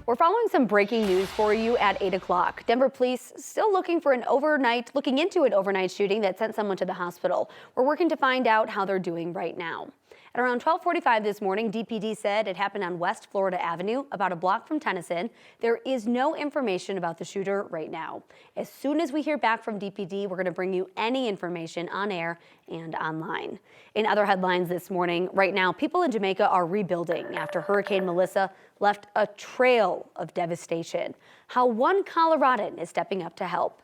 We're following some breaking news for you at 8 o'clock. Denver police still looking into an overnight shooting that sent someone to the hospital. We're working to find out how they're doing right now. At around 12:45 this morning, DPD said it happened on West Florida Avenue, about a block from Tennyson. There is no information about the shooter right now. As soon as we hear back from DPD, we're going to bring you any information on air and online. In other headlines this morning, right now, people in Jamaica are rebuilding after Hurricane Melissa left a trail of devastation. How one Coloradan is stepping up to help.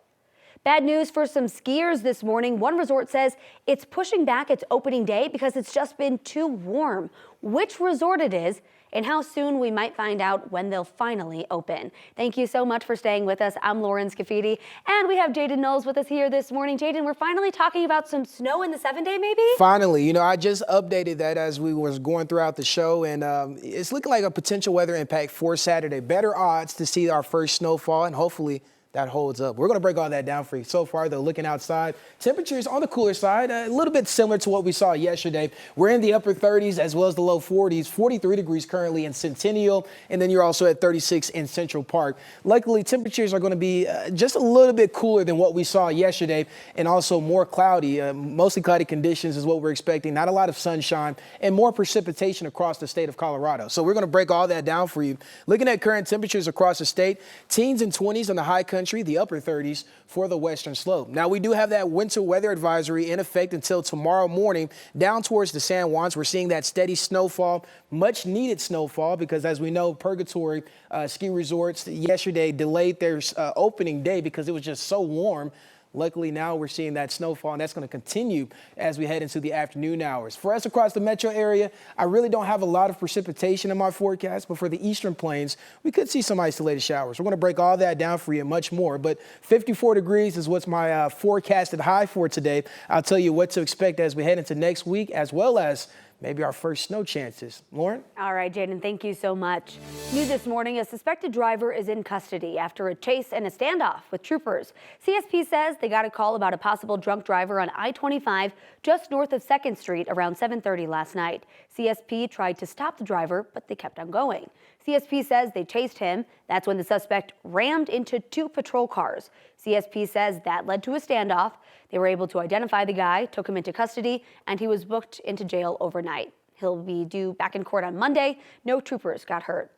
Bad news for some skiers this morning. One resort says it's pushing back its opening day because it's just been too warm. Which resort it is and how soon we might find out when they'll finally open. Thank you so much for staying with us. I'm Lauren Scafidi, and we have Jaden Knowles with us here this morning. Jaden, we're finally talking about some snow in the 7-day maybe? Finally, I just updated that as we was going throughout the show, and it's looking like a potential weather impact for Saturday. Better odds to see our first snowfall, and hopefully that holds up. We're going to break all that down for you. So far, though, looking outside, temperatures on the cooler side, a little bit similar to what we saw yesterday. We're in the upper 30s as well as the low 40s, 43 degrees currently in Centennial, and then you're also at 36 in Central Park. Luckily, temperatures are going to be just a little bit cooler than what we saw yesterday, and also more cloudy. Mostly cloudy conditions is what we're expecting. Not a lot of sunshine and more precipitation across the state of Colorado. So we're going to break all that down for you. Looking at current temperatures across the state, teens and 20s on the high country, the upper 30s for the western slope. Now, we do have that winter weather advisory in effect until tomorrow morning. Down towards the San Juans, we're seeing that steady snowfall, much needed snowfall, because as we know, Purgatory ski resorts yesterday delayed their opening day because it was just so warm. Luckily, now we're seeing that snowfall, and that's going to continue as we head into the afternoon hours. For us across the metro area, I really don't have a lot of precipitation in my forecast, but for the eastern plains, we could see some isolated showers. We're going to break all that down for you and much more, but 54 degrees is what's my forecasted high for today. I'll tell you what to expect as we head into next week, as well as maybe our first snow chances. Lauren? All right, Jaden, thank you so much. New this morning, a suspected driver is in custody after a chase and a standoff with troopers. CSP says they got a call about a possible drunk driver on I-25 just north of 2nd Street around 7:30 last night. CSP tried to stop the driver, but they kept on going. CSP says they chased him. That's when the suspect rammed into 2 patrol cars. CSP says that led to a standoff. They were able to identify the guy, took him into custody, and he was booked into jail overnight. He'll be due back in court on Monday. No troopers got hurt.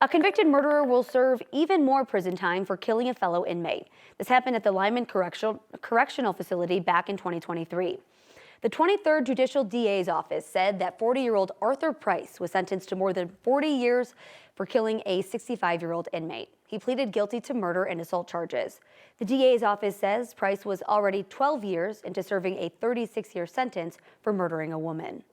A convicted murderer will serve even more prison time for killing a fellow inmate. This happened at the Lyman Correctional Facility back in 2023. The 23rd Judicial DA's office said that 40-year-old Arthur Price was sentenced to more than 40 years for killing a 65-year-old inmate. He pleaded guilty to murder and assault charges. The DA's office says Price was already 12 years into serving a 36-year sentence for murdering a woman.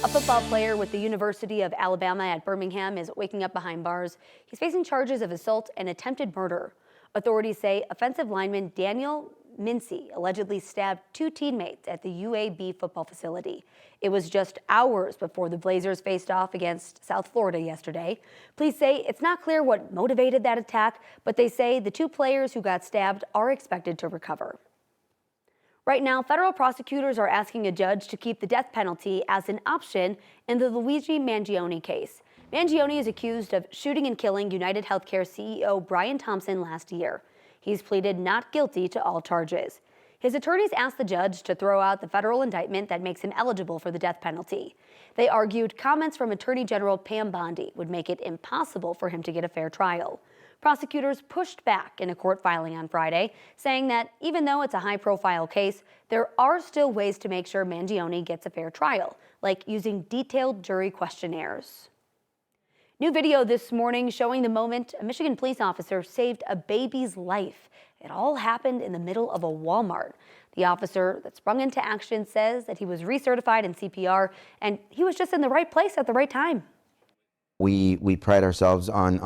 A football player with the University of Alabama at Birmingham is waking up behind bars. He's facing charges of assault and attempted murder. Authorities say offensive lineman Daniel Mincy allegedly stabbed 2 teammates at the UAB football facility. It was just hours before the Blazers faced off against South Florida yesterday. Police say it's not clear what motivated that attack, but they say the 2 players who got stabbed are expected to recover. Right now, federal prosecutors are asking a judge to keep the death penalty as an option in the Luigi Mangione case. Mangione is accused of shooting and killing United Healthcare CEO Brian Thompson last year. He's pleaded not guilty to all charges. His attorneys asked the judge to throw out the federal indictment that makes him eligible for the death penalty. They argued comments from Attorney General Pam Bondi would make it impossible for him to get a fair trial. Prosecutors pushed back in a court filing on Friday, saying that even though it's a high-profile case, there are still ways to make sure Mangione gets a fair trial, like using detailed jury questionnaires. New video this morning showing the moment a Michigan police officer saved a baby's life. It all happened in the middle of a Walmart. The officer that sprung into action says that he was recertified in CPR and he was just in the right place at the right time. We pride ourselves on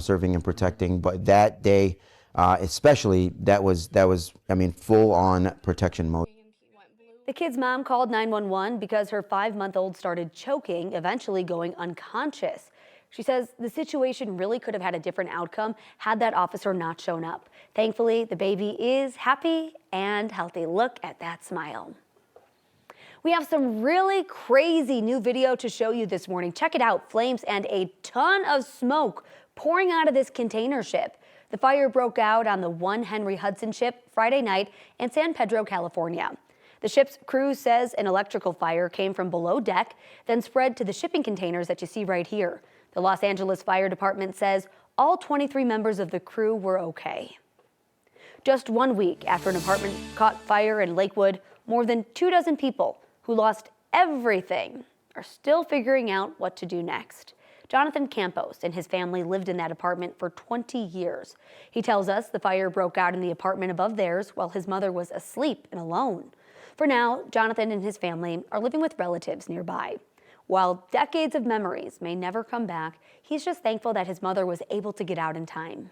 serving and protecting, but that day especially that was full on protection mode. The kid's mom called 911 because her 5-month-old started choking, eventually going unconscious. She says the situation really could have had a different outcome had that officer not shown up. Thankfully, the baby is happy and healthy. Look at that smile. We have some really crazy new video to show you this morning. Check it out. Flames and a ton of smoke pouring out of this container ship. The fire broke out on the 1 Henry Hudson ship Friday night in San Pedro, California. The ship's crew says an electrical fire came from below deck, then spread to the shipping containers that you see right here. The Los Angeles Fire Department says all 23 members of the crew were okay. Just 1 week after an apartment caught fire in Lakewood, more than 24 people who lost everything are still figuring out what to do next. Jonathan Campos and his family lived in that apartment for 20 years. He tells us the fire broke out in the apartment above theirs while his mother was asleep and alone. For now, Jonathan and his family are living with relatives nearby. While decades of memories may never come back, he's just thankful that his mother was able to get out in time.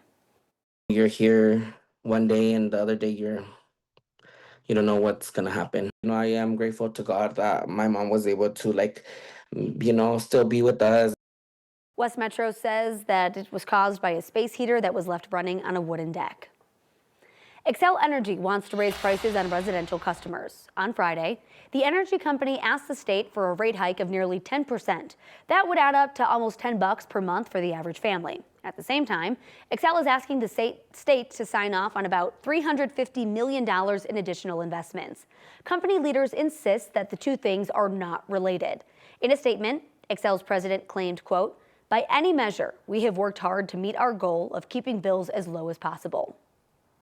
You're here one day and the other day you don't know what's gonna happen. I am grateful to God that my mom was able to still be with us. West Metro says that it was caused by a space heater that was left running on a wooden deck. Xcel Energy wants to raise prices on residential customers. On Friday, the energy company asked the state for a rate hike of nearly 10%. That would add up to almost $10 per month for the average family. At the same time, Xcel is asking the state to sign off on about $350 million in additional investments. Company leaders insist that the two things are not related. In a statement, Xcel's president claimed, quote, "By any measure, we have worked hard to meet our goal of keeping bills as low as possible."